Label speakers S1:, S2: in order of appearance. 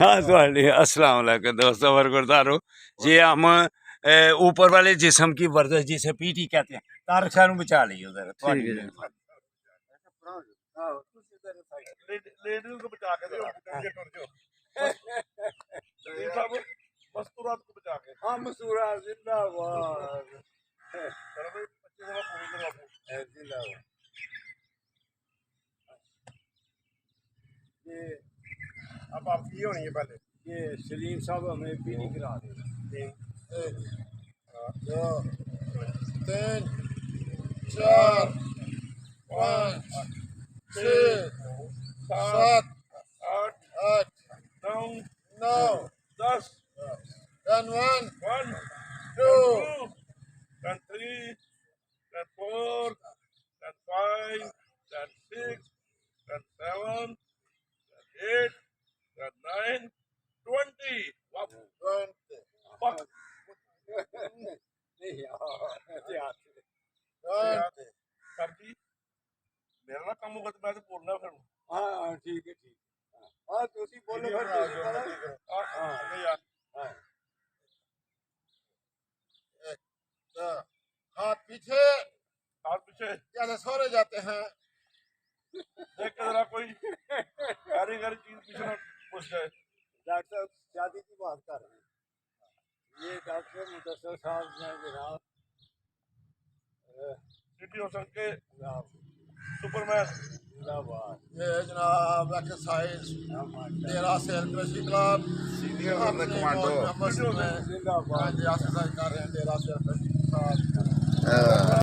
S1: हाँ थोड़ी अस्सलाम वालेकुम दोस्तों बरकरदार हो। ये हम ऊपर वाले जिस्म की वर्जिश जिसे पीटी कहते हैं, तारक साहब बचा ली उधर
S2: ठीक है जी।
S3: लेडीज को बचा के दो, आगे टुर जाओ। लेडीज साहब मस्तूरात को बचा के।
S1: हाँ मसूरा जिंदाबाद।
S3: चलो भाई 25 पूरी करो आप।
S1: जिंदाबाद। ये
S3: अब आपकी होनी है पहले।
S1: ये सलीम साहब हमें पीटी करा दें।
S3: 1
S4: 2 3 4 5 6 7
S3: 8
S4: 8
S3: 9
S4: 9
S3: 10
S4: then 1
S3: 1
S4: 2
S3: then 3 then 4 then 5 then 6 then 7 then 8 then 9 20 wow
S4: 20
S3: fuck
S1: नहीं यार
S4: 20
S3: कर दी मेरा ना काम होगा तो मैं तो बोलना फिर
S1: हाँ ठीक है ठीक है। हाँ तो उसी बोलो फिर तुसी बोलो।
S3: नहीं यार
S1: हाँ
S4: हाथ पीछे
S3: हाथ पीछे
S4: ज्यादा सोरे जाते हैं।
S3: देख के जरा कोई कारीगरी चीज पीछे ना घुस जाए।
S1: डॉक्टर साहब शादी की बात कर रहे हैं। ये डॉक्टर मुदस्सिर साहब हैं जनाब।
S3: सिटी हो सके
S1: जनाब
S3: सुपरमैन
S1: जिंदाबाद।
S4: ये जनाब एक्सरसाइज तेरा सेल कृषि क्लब
S2: सीनियर
S4: अपने
S2: कमांडो
S4: मौज में
S1: जिंदाबाद।
S4: एक्सरसाइज कर रहे हैं तेरा सेल कृषि क्लब।